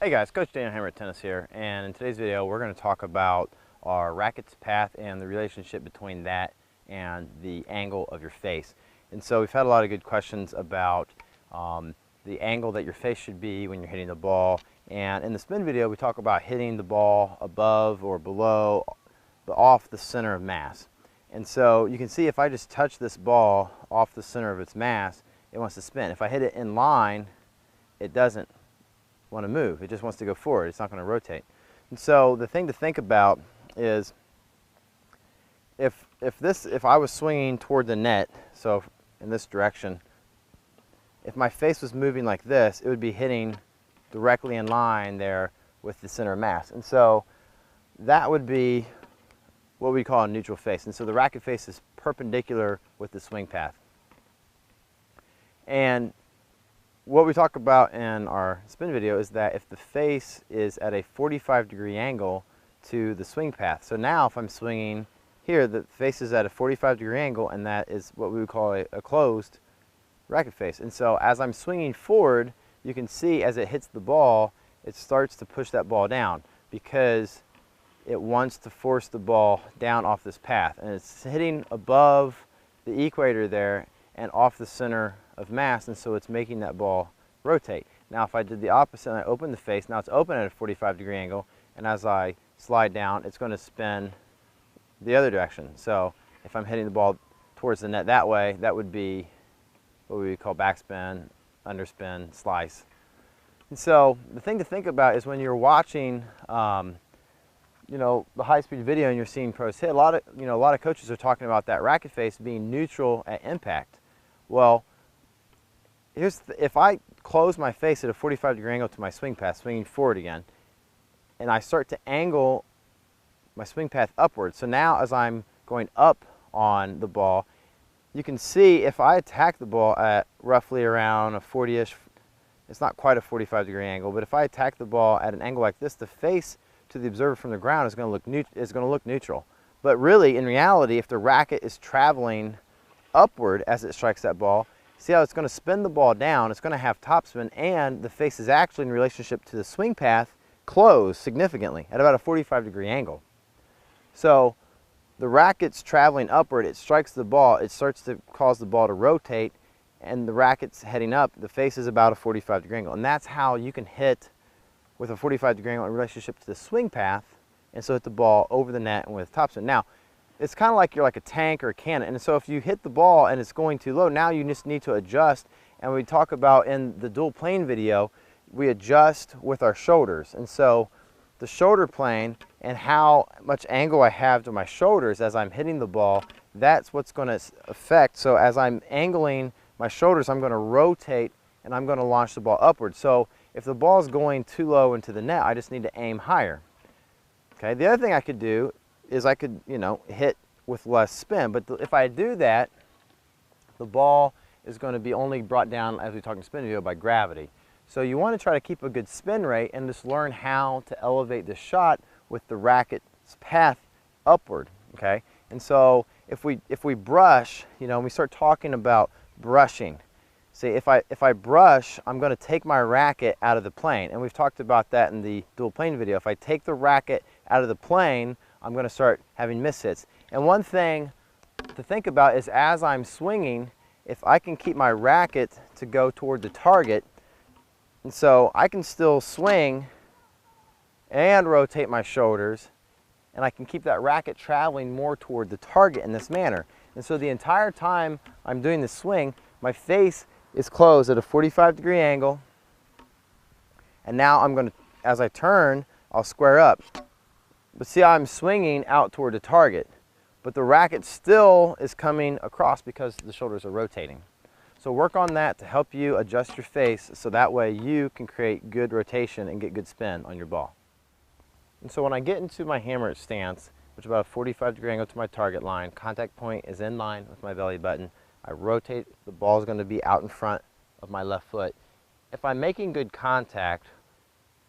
Hey guys, Coach Daniel Hammer at Tennis here, and in today's video we're going to talk about our racket's path and the relationship between that and the angle of your face. And so we've had a lot of good questions about the angle that your face should be when you're hitting the ball, and in the spin video we talk about hitting the ball above or below, off the center of mass. And so you can see if I just touch this ball off the center of its mass, it wants to spin. If I hit it in line, it doesn't want to move. It just wants to go forward. It's not going to rotate. And so the thing to think about is if I was swinging toward the net, so in this direction, if my face was moving like this, it would be hitting directly in line there with the center of mass. And so that would be what we call a neutral face. And so the racket face is perpendicular with the swing path. And what we talk about in our spin video is that if the face is at a 45-degree angle to the swing path. So now if I'm swinging here, the face is at a 45-degree angle, and that is what we would call a closed racket face. And so as I'm swinging forward, you can see as it hits the ball, it starts to push that ball down because it wants to force the ball down off this path. And it's hitting above the equator there and off the center of mass, and so it's making that ball rotate. Now if I did the opposite and I open the face, now it's open at a 45-degree angle, and as I slide down, it's going to spin the other direction. So if I'm hitting the ball towards the net that way, that would be what we would call backspin, underspin, slice. And so the thing to think about is when you're watching the high-speed video and you're seeing pros hit, a lot of coaches are talking about that racket face being neutral at impact. Well, if I close my face at a 45-degree angle to my swing path, swinging forward again, and I start to angle my swing path upward, so now as I'm going up on the ball, you can see if I attack the ball at roughly around a 40-ish, it's not quite a 45-degree angle, but if I attack the ball at an angle like this, the face to the observer from the ground is going to look neutral. But really, in reality, if the racket is traveling upward as it strikes that ball, see how it's going to spin the ball down, it's going to have topspin, and the face is actually in relationship to the swing path closed significantly at about a 45-degree angle. So the racket's traveling upward, it strikes the ball, it starts to cause the ball to rotate, and the racket's heading up, the face is about a 45-degree angle. And that's how you can hit with a 45-degree angle in relationship to the swing path, and so hit the ball over the net and with topspin. Now, it's kind of like you're like a tank or a cannon, and so if you hit the ball and it's going too low, now you just need to adjust. And we talk about in the dual plane video, we adjust with our shoulders. And so the shoulder plane and how much angle I have to my shoulders as I'm hitting the ball, that's what's going to affect. So as I'm angling my shoulders, I'm going to rotate and I'm going to launch the ball upward. So if the ball is going too low into the net, I just need to aim higher. Okay, the other thing I could do is I could, hit with less spin. But if I do that, the ball is going to be only brought down, as we talked in the spin video, by gravity. So you want to try to keep a good spin rate and just learn how to elevate the shot with the racket's path upward. Okay, and so if we brush, we start talking about brushing. See, if I brush, I'm going to take my racket out of the plane, and we've talked about that in the dual plane video. If I take the racket out of the plane, I'm going to start having mishits. And one thing to think about is as I'm swinging, if I can keep my racket to go toward the target, and so I can still swing and rotate my shoulders, and I can keep that racket traveling more toward the target in this manner. And so the entire time I'm doing the swing, my face is closed at a 45-degree angle, and now I'm going to, as I turn, I'll square up. But see how I'm swinging out toward the target, but the racket still is coming across because the shoulders are rotating. So work on that to help you adjust your face so that way you can create good rotation and get good spin on your ball. And so when I get into my hammer stance, which is about a 45-degree angle to my target line, contact point is in line with my belly button, I rotate, the ball is going to be out in front of my left foot. If I'm making good contact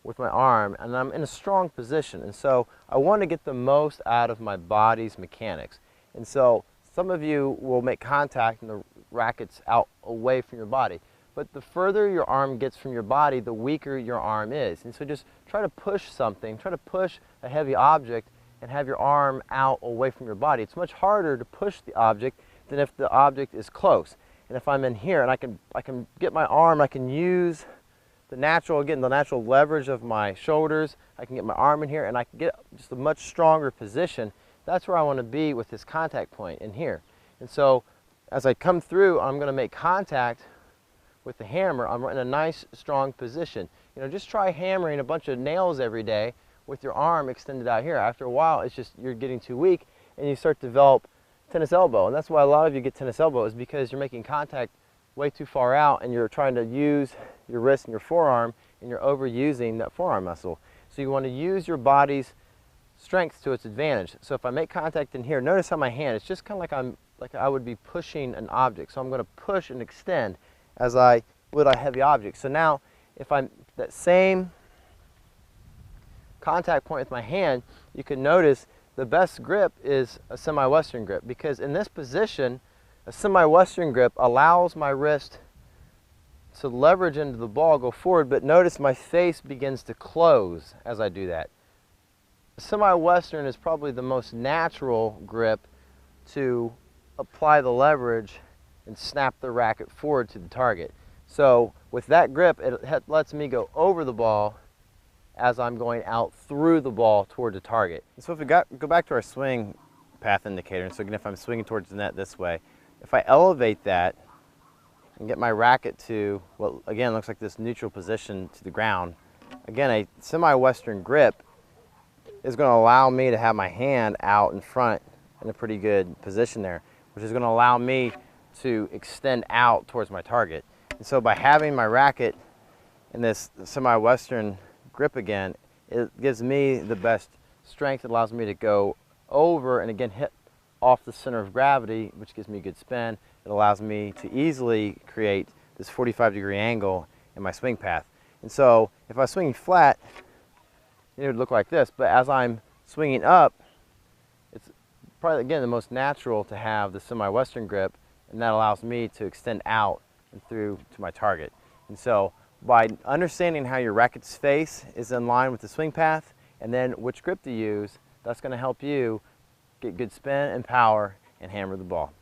with my arm and I'm in a strong position, and so I want to get the most out of my body's mechanics. And so some of you will make contact and the racket's out away from your body. but the further your arm gets from your body, the weaker your arm is. And so just try to push something, try to push a heavy object and have your arm out away from your body. It's much harder to push the object than if the object is close. And if I'm in here and I can get my arm, I can use the natural leverage of my shoulders, I can get my arm in here and I can get just a much stronger position. That's where I want to be with this contact point in here. And so as I come through, I'm going to make contact with the hammer. I'm in a nice strong position. You know, just try hammering a bunch of nails every day with your arm extended out here. After a while, it's just you're getting too weak and you start to develop tennis elbow. And that's why a lot of you get tennis elbow, is because you're making contact way too far out and you're trying to use your wrist and your forearm and you're overusing that forearm muscle. So you want to use your body's strength to its advantage. So if I make contact in here, notice how my hand, it's just kind of like I would be pushing an object. So I'm going to push and extend as I would a heavy object. So now if I'm that same contact point with my hand, you can notice the best grip is a semi-western grip, because in this position a semi-western grip allows my wrist to leverage into the ball, go forward, but notice my face begins to close as I do that. Semi-western is probably the most natural grip to apply the leverage and snap the racket forward to the target. So with that grip, it lets me go over the ball as I'm going out through the ball toward the target. So if we go back to our swing path indicator, and so again, if I'm swinging towards the net this way, if I elevate that and get my racket to what again looks like this neutral position to the ground, again, a semi-western grip is going to allow me to have my hand out in front in a pretty good position there, which is going to allow me to extend out towards my target. And so by having my racket in this semi-western grip again, it gives me the best strength. It allows me to go over and again hit off the center of gravity, which gives me a good spin. It allows me to easily create this 45-degree angle in my swing path. And so if I was swinging flat, it would look like this, but as I'm swinging up, it's probably again the most natural to have the semi-western grip, and that allows me to extend out and through to my target. And so by understanding how your racket's face is in line with the swing path and then which grip to use, that's going to help you get good spin and power and hammer the ball.